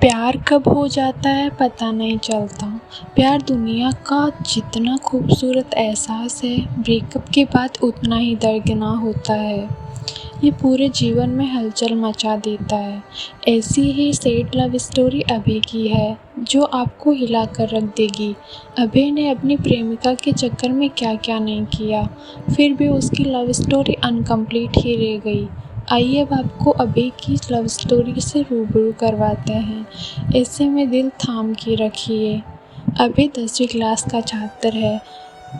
प्यार कब हो जाता है पता नहीं चलता। प्यार दुनिया का जितना खूबसूरत एहसास है, ब्रेकअप के बाद उतना ही दर्दनाक होता है। ये पूरे जीवन में हलचल मचा देता है। ऐसी ही सैड लव स्टोरी अभय की है, जो आपको हिला कर रख देगी। अभय ने अपनी प्रेमिका के चक्कर में क्या क्या नहीं किया, फिर भी उसकी लव स्टोरी अनकम्प्लीट ही रह गई। आइए अब आपको अभय की लव स्टोरी से रूबरू करवाते हैं। ऐसे में दिल थाम के रखिए। अभय 10वीं क्लास का छात्र है।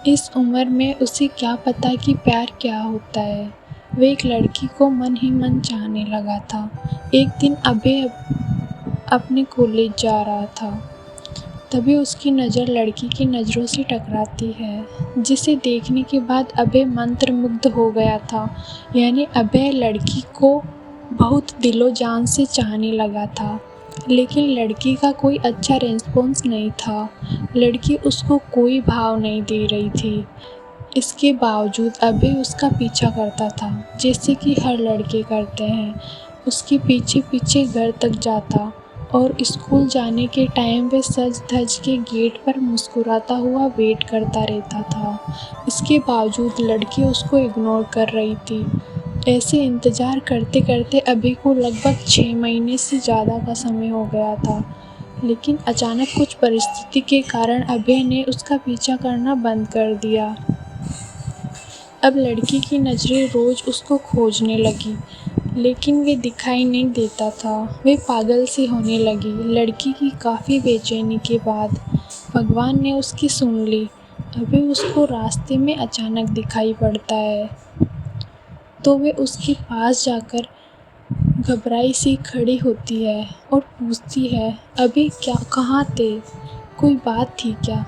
इस उम्र में उसे क्या पता कि प्यार क्या होता है। वह एक लड़की को मन ही मन चाहने लगा था। एक दिन अभय अपने कॉलेज जा रहा था, तभी उसकी नज़र लड़की की नज़रों से टकराती है, जिसे देखने के बाद अभय मंत्रमुग्ध हो गया था। यानी अभय लड़की को बहुत दिलो जान से चाहने लगा था, लेकिन लड़की का कोई अच्छा रिस्पॉन्स नहीं था। लड़की उसको कोई भाव नहीं दे रही थी। इसके बावजूद अभय उसका पीछा करता था, जैसे कि हर लड़के करते हैं। उसके पीछे पीछे घर तक जाता और स्कूल जाने के टाइम वे सज धज के गेट पर मुस्कुराता हुआ वेट करता रहता था। इसके बावजूद लड़की उसको इग्नोर कर रही थी। ऐसे इंतज़ार करते करते अभय को लगभग 6 महीने से ज़्यादा का समय हो गया था। लेकिन अचानक कुछ परिस्थिति के कारण अभय ने उसका पीछा करना बंद कर दिया। अब लड़की की नज़रें रोज़ उसको खोजने लगी, लेकिन वे दिखाई नहीं देता था। वे पागल सी होने लगी। लड़की की काफ़ी बेचैनी के बाद भगवान ने उसकी सुन ली। अभी उसको रास्ते में अचानक दिखाई पड़ता है, तो वे उसके पास जाकर घबराई सी खड़ी होती है और पूछती है, अभी क्या कहाँ थे? कोई बात थी क्या?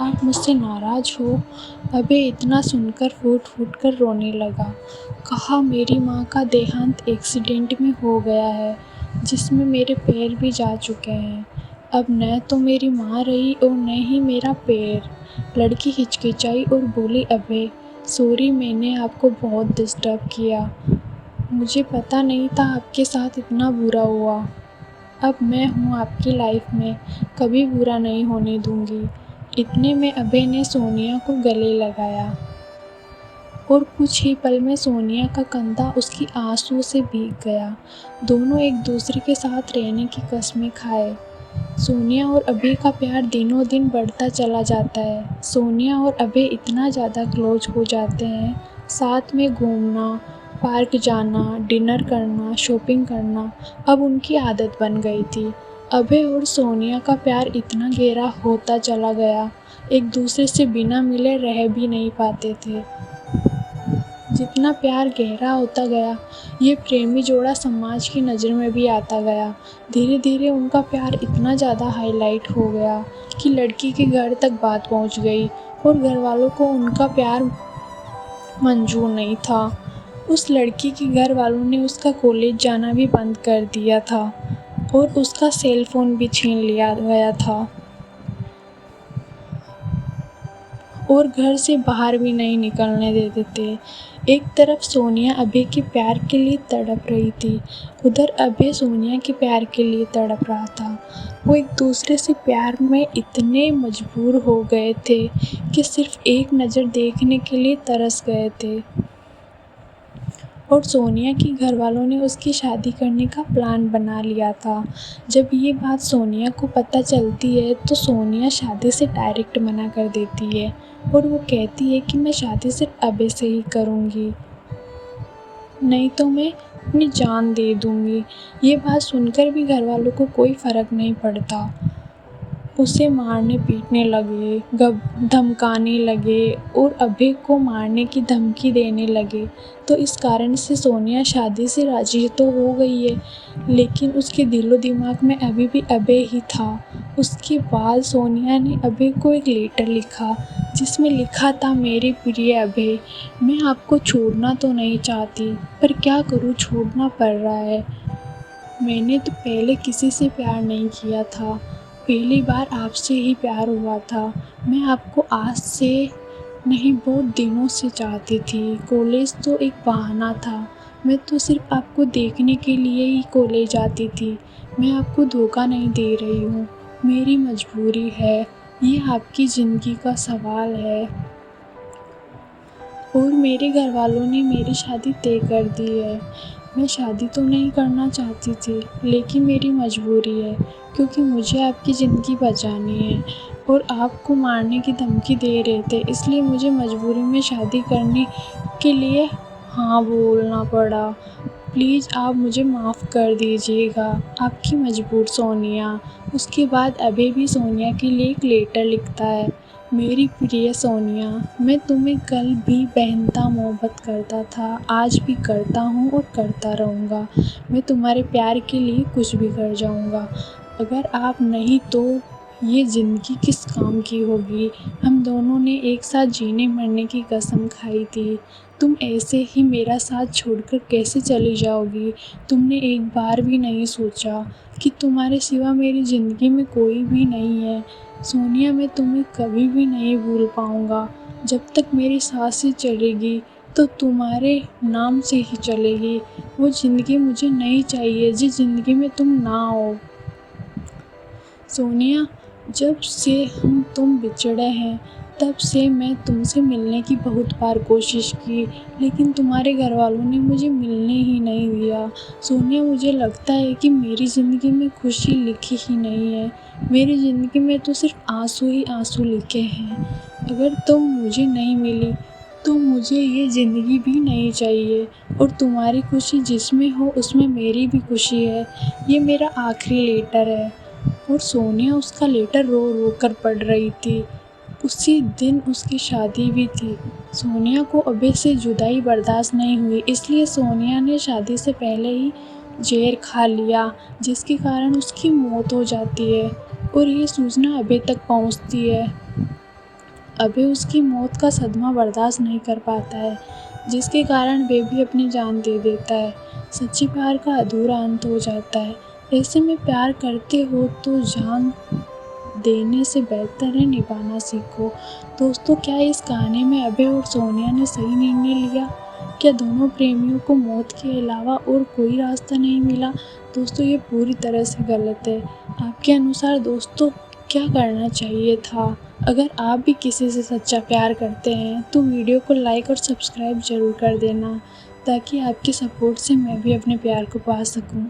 आप मुझसे नाराज़ हो? अबे इतना सुनकर फूट फूट कर रोने लगा। कहा, मेरी माँ का देहांत एक्सीडेंट में हो गया है, जिसमें मेरे पैर भी जा चुके हैं। अब न तो मेरी माँ रही और न ही मेरा पैर। लड़की हिचकिचाई और बोली, अबे सॉरी, मैंने आपको बहुत डिस्टर्ब किया। मुझे पता नहीं था आपके साथ इतना बुरा हुआ। अब मैं हूँ आपकी लाइफ में, कभी बुरा नहीं होने दूँगी। इतने में अभय ने सोनिया को गले लगाया और कुछ ही पल में सोनिया का कंधा उसकी आंसू से भीग गया। दोनों एक दूसरे के साथ रहने की कस्में खाए। सोनिया और अभय का प्यार दिनों दिन बढ़ता चला जाता है। सोनिया और अभय इतना ज़्यादा क्लोज हो जाते हैं, साथ में घूमना, पार्क जाना, डिनर करना, शॉपिंग करना अब उनकी आदत बन गई थी। अभय और सोनिया का प्यार इतना गहरा होता चला गया, एक दूसरे से बिना मिले रह भी नहीं पाते थे। जितना प्यार गहरा होता गया, ये प्रेमी जोड़ा समाज की नज़र में भी आता गया। धीरे धीरे उनका प्यार इतना ज़्यादा हाईलाइट हो गया कि लड़की के घर तक बात पहुंच गई और घर वालों को उनका प्यार मंजूर नहीं था। उस लड़की के घर वालों ने उसका कॉलेज जाना भी बंद कर दिया था और उसका सेल फ़ोन भी छीन लिया गया था और घर से बाहर भी नहीं निकलने देते थे। एक तरफ सोनिया अभय के प्यार के लिए तड़प रही थी, उधर अभय सोनिया के प्यार के लिए तड़प रहा था। वो एक दूसरे से प्यार में इतने मजबूर हो गए थे कि सिर्फ एक नज़र देखने के लिए तरस गए थे। और सोनिया के घर वालों ने उसकी शादी करने का प्लान बना लिया था। जब ये बात सोनिया को पता चलती है तो सोनिया शादी से डायरेक्ट मना कर देती है और वो कहती है कि मैं शादी सिर्फ अभय से ही करूँगी, नहीं तो मैं अपनी जान दे दूँगी। ये बात सुनकर भी घर वालों को कोई फ़र्क नहीं पड़ता। उसे मारने पीटने लगे, धमकाने लगे और अभय को मारने की धमकी देने लगे। तो इस कारण से सोनिया शादी से राज़ी तो हो गई है, लेकिन उसके दिलो दिमाग में अभी भी अभय ही था। उसके बाद सोनिया ने अभय को एक लेटर लिखा, जिसमें लिखा था, मेरे प्रिय अभय, मैं आपको छोड़ना तो नहीं चाहती, पर क्या करूँ, छोड़ना पड़ रहा है। मैंने तो पहले किसी से प्यार नहीं किया था, पहली बार आपसे ही प्यार हुआ था। मैं आपको आज से नहीं, बहुत दिनों से चाहती थी। कॉलेज तो एक बहाना था, मैं तो सिर्फ आपको देखने के लिए ही कॉलेज जाती थी। मैं आपको धोखा नहीं दे रही हूँ, मेरी मजबूरी है, ये आपकी ज़िंदगी का सवाल है और मेरे घर वालों ने मेरी शादी तय कर दी है। मैं शादी तो नहीं करना चाहती थी, लेकिन मेरी मजबूरी है क्योंकि मुझे आपकी ज़िंदगी बचानी है और आपको मारने की धमकी दे रहे थे, इसलिए मुझे मजबूरी में शादी करने के लिए हाँ बोलना पड़ा। प्लीज़ आप मुझे माफ़ कर दीजिएगा। आपकी मजबूर सोनिया। उसके बाद अभय भी सोनिया के लिए एक लेटर लिखता है। मेरी प्रिय सोनिया, मैं तुम्हें कल भी बेहद मोहब्बत करता था, आज भी करता हूँ और करता रहूँगा। मैं तुम्हारे प्यार के लिए कुछ भी कर जाऊँगा। अगर आप नहीं तो ये ज़िंदगी किस काम की होगी। हम दोनों ने एक साथ जीने मरने की कसम खाई थी। तुम ऐसे ही मेरा साथ छोड़कर कैसे चली जाओगी। तुमने एक बार भी नहीं सोचा कि तुम्हारे सिवा मेरी ज़िंदगी में कोई भी नहीं है। सोनिया, मैं तुम्हें कभी भी नहीं भूल पाऊँगा। जब तक मेरी सांसें चलेगी तो तुम्हारे नाम से ही चलेगी। वो ज़िंदगी मुझे नहीं चाहिए जिस ज़िंदगी में तुम ना हो। सोनिया, जब से तुम बिछड़े हैं तब से मैं तुमसे मिलने की बहुत बार कोशिश की, लेकिन तुम्हारे घर वालों ने मुझे मिलने ही नहीं दिया। सोनिया, मुझे लगता है कि मेरी ज़िंदगी में खुशी लिखी ही नहीं है। मेरी ज़िंदगी में तो सिर्फ आंसू ही आंसू लिखे हैं। अगर तुम मुझे नहीं मिली तो मुझे ये ज़िंदगी भी नहीं चाहिए और तुम्हारी खुशी जिसमें हो उसमें मेरी भी खुशी है। ये मेरा आखिरी लेटर है। और सोनिया उसका लेटर रो रो कर पढ़ रही थी। उसी दिन उसकी शादी भी थी। सोनिया को अभय से जुदाई बर्दाश्त नहीं हुई, इसलिए सोनिया ने शादी से पहले ही जहर खा लिया, जिसके कारण उसकी मौत हो जाती है और ये सूचना अभय तक पहुंचती है। अभय उसकी मौत का सदमा बर्दाश्त नहीं कर पाता है, जिसके कारण वे भी अपनी जान दे देता है। सच्चे प्यार का अधूरा अंत हो जाता है। ऐसे में प्यार करते हो तो जान देने से बेहतर है निभाना सीखो। दोस्तों, क्या इस कहानी में अभय और सोनिया ने सही निर्णय लिया? क्या दोनों प्रेमियों को मौत के अलावा और कोई रास्ता नहीं मिला? दोस्तों, ये पूरी तरह से गलत है। आपके अनुसार दोस्तों क्या करना चाहिए था? अगर आप भी किसी से सच्चा प्यार करते हैं तो वीडियो को लाइक और सब्सक्राइब ज़रूर कर देना, ताकि आपके सपोर्ट से मैं भी अपने प्यार को पा सकूं।